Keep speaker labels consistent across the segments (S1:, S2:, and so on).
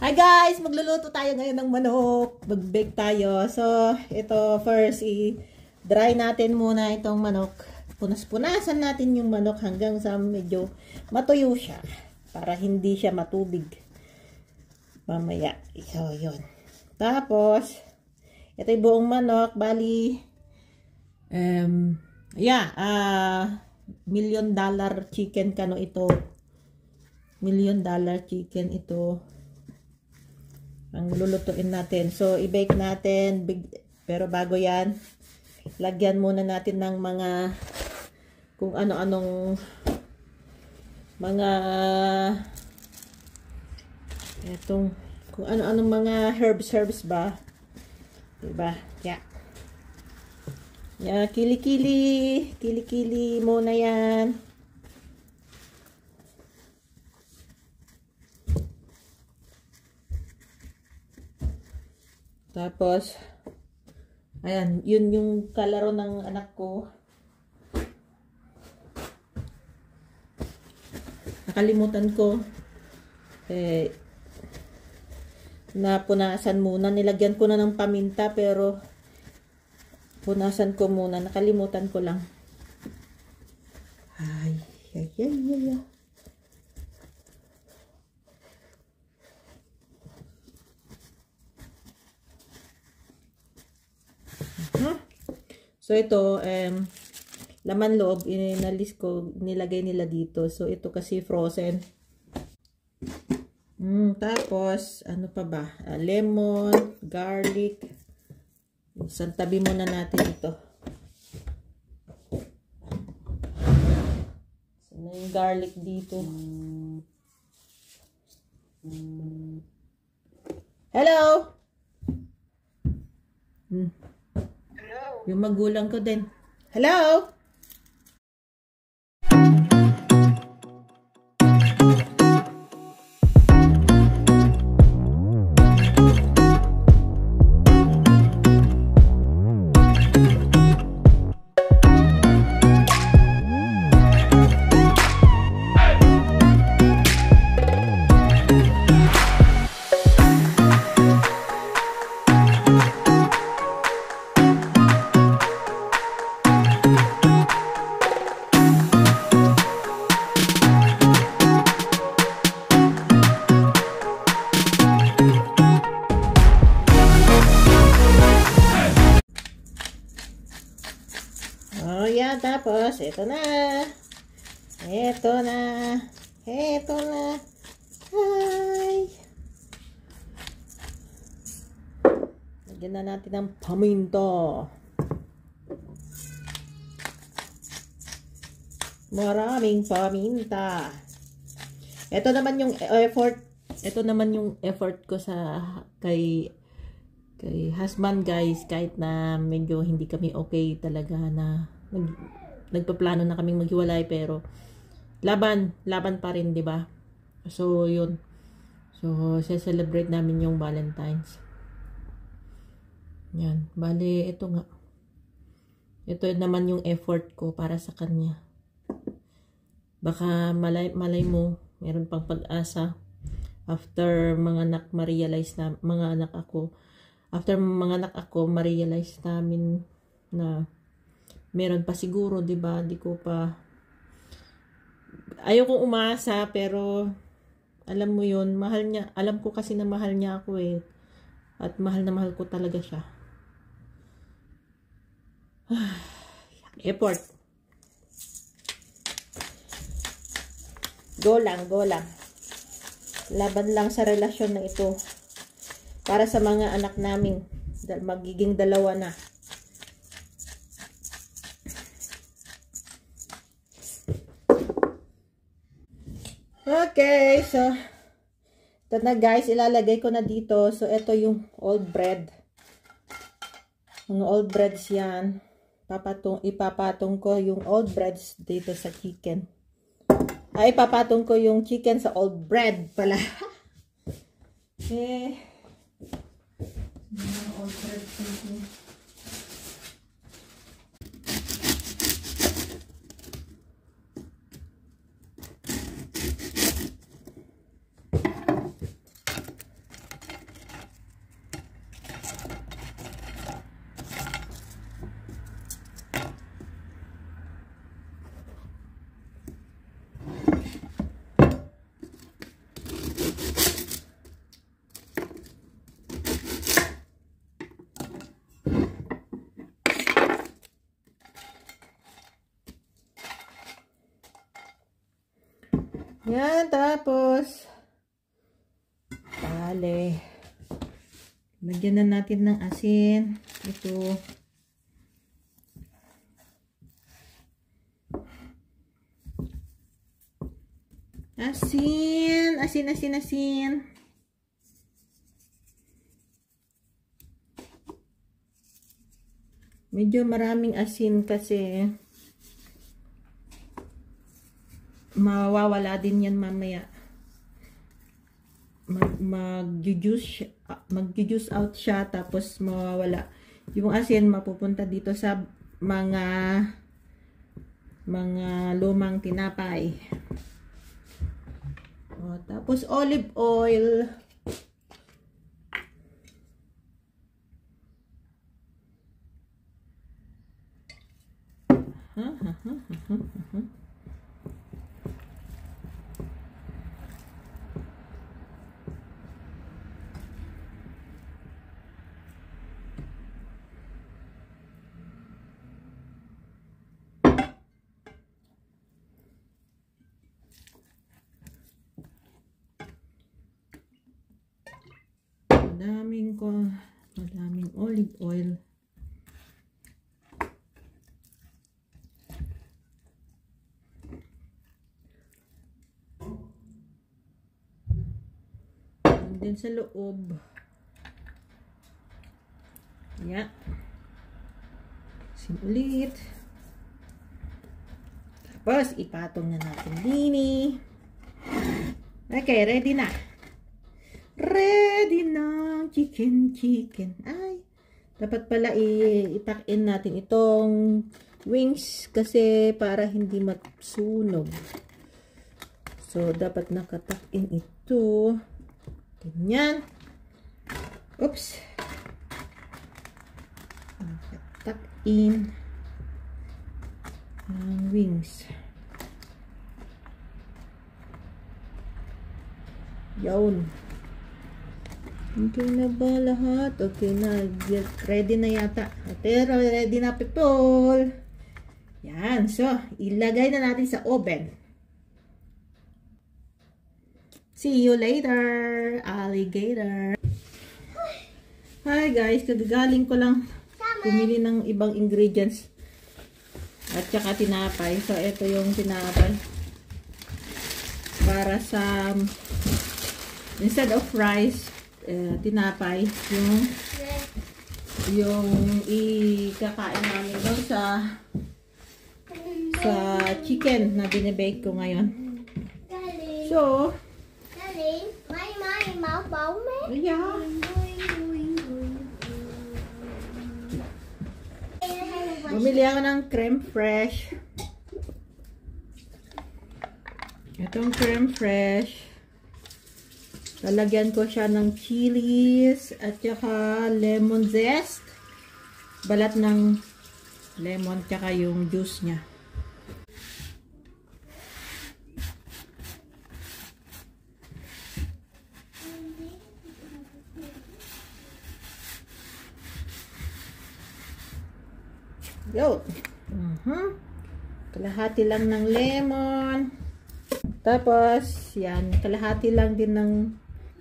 S1: Hi guys! Magluluto tayo ngayon ng manok. Mag-bake tayo. So, ito first, i-dry natin muna itong manok. Punas-punasan natin yung manok hanggang sa medyo matuyo siya. Para hindi siya matubig. Mamaya. So, yun. Tapos, ito yung buong manok. Bali, $1 million chicken kano ito. $1 million chicken ito. Ang lulutuin natin. So, i-bake natin. Pero bago yan, lagyan muna natin ng mga kung ano-anong mga kung ano-anong mga herbs ba. Diba? Yeah. Yeah, kili-kili. Kili-kili muna yan. Tapos, ayan, yun yung kalaro ng anak ko. Nakalimutan ko. Napunasan muna. Nilagyan ko na ng paminta, pero punasan ko muna. Nakalimutan ko lang. Ay. So ito, laman loob, inalis ko, nilagay nila dito. So ito kasi frozen. Tapos, ano pa ba? Lemon, garlic. Santabi muna natin ito. So, na yung garlic dito. Hello! Yung magulang ko din. Hello? Oh, yeah, tapos, ito na. Ito na. Ito na. Hi. Lagyan na natin ng paminta. Maraming paminta. Ito naman yung effort. Ito naman yung effort ko sa kay husband, guys, kahit na medyo hindi kami okay talaga na nagpaplano na kaming maghiwalay, pero laban pa rin, 'di ba? So yun. So celebrate namin yung Valentine's. Yan, bali ito nga. Ito naman yung effort ko para sa kanya. Baka malay mo, meron pang pag-asa after mga anak ma-realize na After mga anak ako, ma-realize namin na meron pa siguro, 'di ba? Di ko pa ayokong umasa, pero alam mo 'yun, mahal niya. Alam ko kasi na mahal niya ako eh. At mahal na mahal ko talaga siya. Effort. Go lang. Laban lang sa relasyon na ito. Para sa mga anak namin, magiging 2 na. Okay, so ito na guys, ilalagay ko na dito. So ito yung old bread. Mga old breads yan. Ipapatong ko yung old breads dito sa chicken. Ipapatong ko yung chicken sa old bread pala. Old bread chicken. chile. Lagyan na natin ng asin. Ito. Asin. Asin. Medyo maraming asin kasi mawawala din yan mamaya. Mag-juice out siya tapos mawawala. Yung asin mapupunta dito sa mga lumang tinapay. O, tapos olive oil. Madaming olive oil. And then sa loob. Yeah. Sin ulit. Tapos ipatong na natin dini. Okay, ready na. Ready na chicken. Ay, dapat pala itakin natin itong wings kasi para hindi masunog. So, dapat nakatakin ito. Ganyan. Oops. Nakatakin ang wings. Yun. Okay na ba lahat? Okay na. Ready na yata. Pero ready na, people. Yan. So, ilagay na natin sa oven. See you later, alligator. Hi guys. Kagagaling ko lang pumili ng ibang ingredients. At saka tinapay. So, ito yung tinapay. Para sa instead of rice, tinapay yung ikakain namin doon sa chicken na binibake ko ngayon. So, yeah. Bumili ako ng creme fraiche. Itong creme fraiche. Lalagyan ko siya ng chilies at saka lemon zest. Balat ng lemon tsaka yung juice niya. Yo. Kalahati lang ng lemon. Tapos, yan. Kalahati lang din ng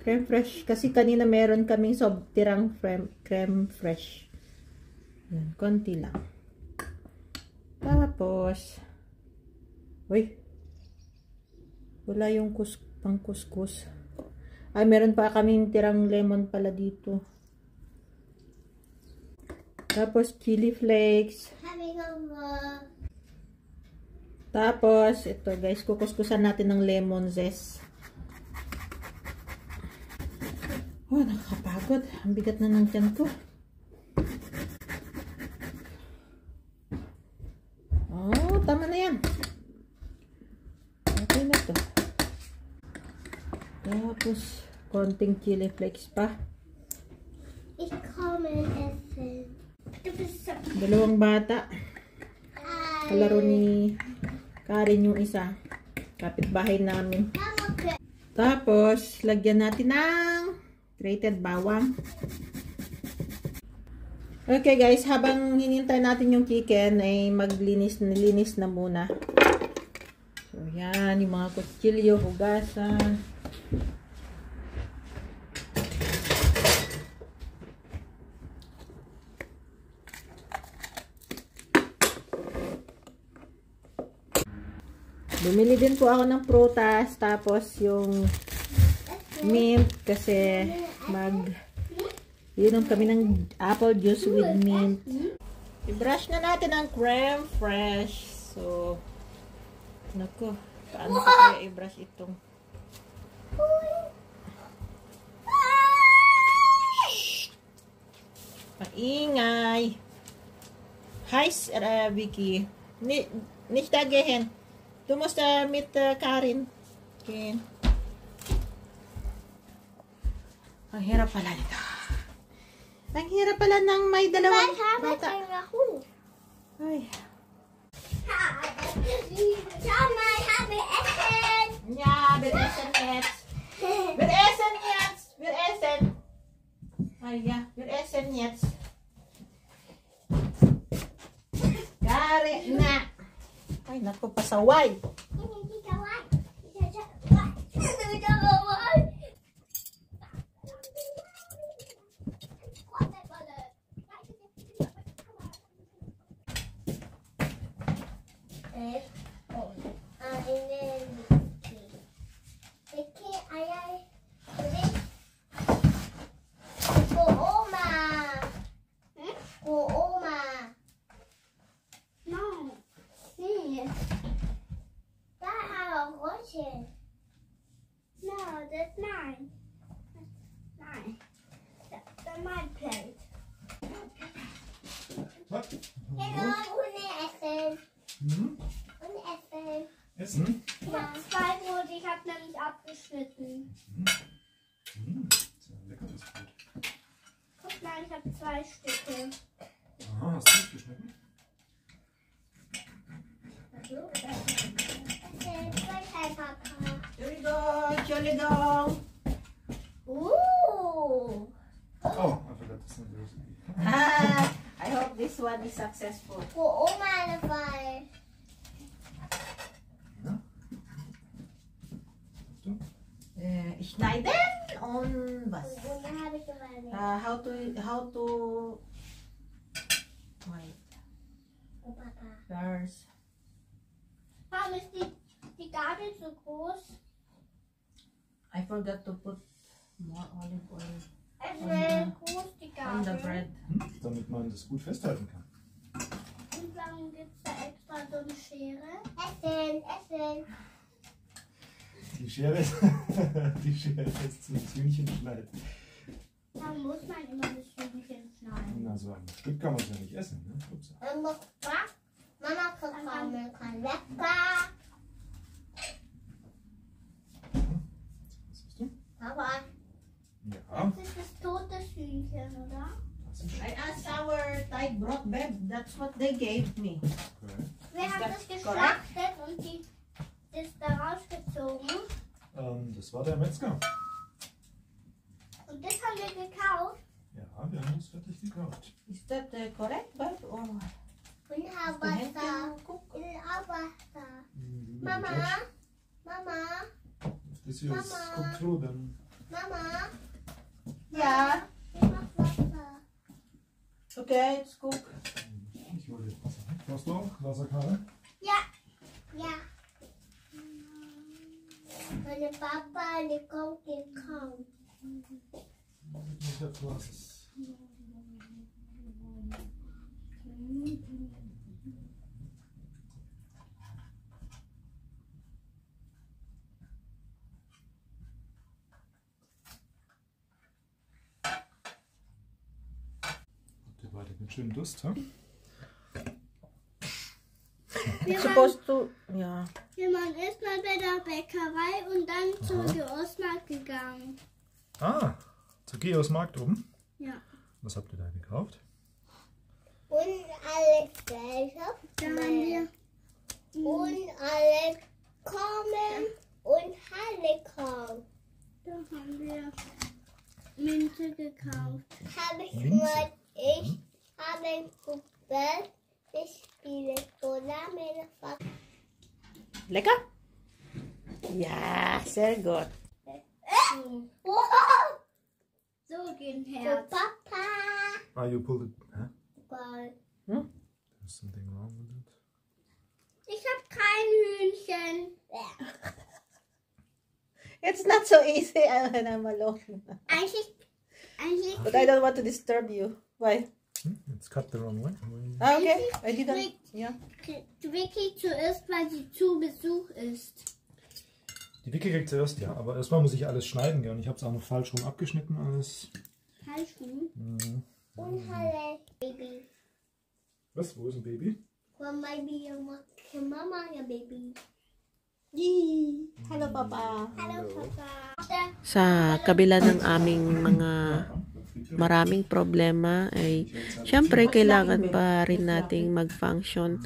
S1: creme fraiche. Kasi kanina meron kaming tirang creme fraiche. Yan, konti lang. Tapos, uy, wala yung pang kuskus. Ay, meron pa kaming tirang lemon pala dito. Tapos, chili flakes. Tapos, ito guys, kukuskusan natin ng lemon zest. Oh, nakakapagod. Ang bigat na ng tiyan ko. Oh, tama na yan. Okay na to. Tapos, konting chili flakes pa. Dalawang bata. Kalaro ni Karen yung isa. Kapitbahay namin. Tapos, lagyan natin ng grated bawang. Okay guys, habang hinintay natin yung chicken, ay nilinis na muna. So, yan. Yung mga kutsilyo, hugasan. Bumili din po ako ng prutas, tapos yung mint kasi inom kami ng apple juice with mint. I-brush na natin ang creme fresh. So, naku, paano ko kaya i-brush itong? Maingay. Hi, Vicky. Nicht dagegen. Du musst mit Karin gehen. Ang hirap pala nito. Ang hirap pala ng may dalawang bata. Ay.
S2: Schau mal, ich habe Essen.
S1: Ja, wir essen jetzt. Wir essen jetzt. Wir essen. Ay, ja, wir essen jetzt. Kari na. Ay, naku, pasaway.
S2: No, that's mine. Mine. That's my plate.
S3: Was?
S2: Hello, ohne Essen.
S3: Mhm.
S2: Ohne Essen.
S3: Essen?
S2: Ja, 2 Brot, ich habe nämlich abgeschnitten.
S3: Sehr lecker, das Brot.
S2: Guck mal, ich habe 2 Stücke.
S3: Aha, hast du nicht geschnitten?
S1: Here we go, Jolly Dong.
S2: Ooh.
S3: Oh, I forgot to send the recipe.
S1: I hope this one is successful.
S2: Wo Oma dabei.
S3: Ja? Du?
S1: Schneiden und was?
S2: Und dann habe ich überlegt.
S1: How to wait,
S2: Oh, Papa.
S1: first.
S2: Warum ist die Gabel so groß?
S1: I forgot to put more olive oil
S2: Es ist groß, die
S1: on the
S2: Gabel.
S1: bread.
S3: Damit man das gut festhalten kann.
S2: Und warum gibt es da extra so eine Schere? Essen, Essen.
S3: Die Schere, die Schere ist zum Hühnchen schneiden.
S2: Da muss man immer das Hühnchen schneiden.
S3: Na, so ein Stück kann man es ja nicht essen, ne? Ups.
S2: Mama kann lecker.
S3: Was siehst du?
S2: Aber
S3: Ja,
S2: das ist das tote Hühnchen, oder?
S3: das ist
S1: I asked our Thai broth babe. That's what they gave me.
S3: okay.
S2: Wir
S1: Ist
S2: haben
S1: das
S2: das geschlachtet und die ist da rausgezogen.
S3: Das war der Metzger.
S2: Und das haben wir gekauft.
S3: Ja, wir haben es fertig gekauft.
S1: Is that correct, babe? Or
S2: Und
S1: the
S2: Habersa.
S1: hand cook?
S2: In Habersa.
S3: Mm,
S2: Mama,
S3: Judge,
S2: Mama,
S3: if this here is
S2: Mama.
S3: cooked through, then
S2: Mama.
S1: Yeah.
S2: Ich mach Wasser.
S1: Okay, it's cook.
S3: ich hole dir Wasser. Brauchst du auch Wasserkarre?
S2: Ja. Ja. Meine Papa, die kommt kaum.
S3: Ich hab Glas. Habt ihr beide einen schönen Durst, ha?
S1: It's supposed to, yeah.
S2: Jemand ist mal bei der Bäckerei und dann zur Geosmarkt gegangen.
S3: Ah, zur Geosmarkt oben.
S2: Ja.
S3: Was habt ihr da gekauft?
S2: Und alle Gläser. Da haben wir. Und alle kommen und alle kommen. Da haben wir Minze gekauft. Habe ich
S3: Minze?
S2: mal, ich habe geguckt, ich spiele Cola mit der
S1: Lecker? Ja, sehr gut.
S2: So gehen Herz. Papa.
S3: Ah, you pulled it. Huh?
S2: Weil
S1: Hm?
S3: There's something wrong with it.
S2: ich habe kein Hühnchen.
S1: It's not so easy. I'm alone.
S2: Eigentlich,
S1: But I don't want to disturb you. Why?
S3: It's cut the wrong way.
S1: Ah, okay. I didn't. Yeah.
S2: Vicky zuerst, weil sie zu Besuch ist.
S3: Die Vicky kriegt zuerst, ja. Aber erstmal muss ich alles schneiden, gell? Und ich habe es auch noch falsch rum abgeschnitten alles.
S2: Falsch rum. Und hallo, Baby.
S3: Was? Wo ist ein Baby?
S2: One baby, Mama, your baby.
S1: Yee. Hello, Papa.
S2: Hello, Papa.
S1: Sa kabila ng aming mga maraming problema ay syempre kailangan pa rin nating mag-function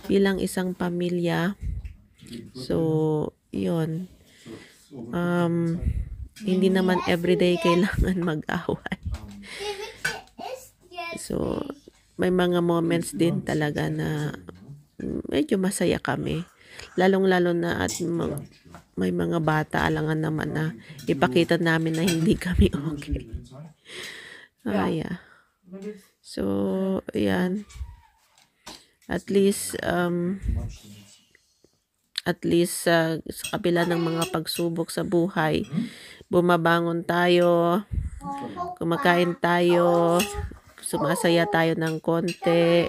S1: bilang isang pamilya. So, yun. Hindi naman everyday kailangan mag-away. So, may mga moments din talaga na medyo masaya kami. Lalong-lalo na at may mga bata, alangan naman na ipakita namin na hindi kami okay. Yeah. So, yan. At least sa kabila ng mga pagsubok sa buhay, bumabangon tayo, kumakain tayo, sumasaya tayo ng konti,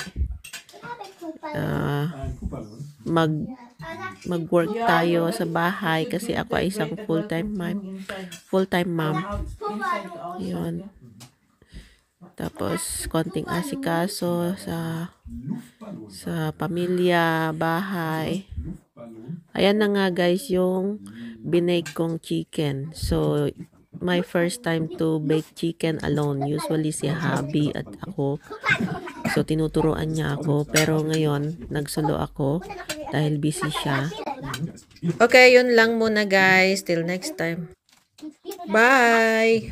S1: mag-work tayo sa bahay kasi ako ay isang full-time mom. Yun. Tapos, konting asikaso sa pamilya, bahay. Ayan na nga guys yung binake kong chicken. So, my first time to bake chicken alone. Usually si hubby at ako. So, tinuturuan niya ako. Pero ngayon, nagsulo ako dahil busy siya. Okay, yun lang muna guys. Till next time. Bye!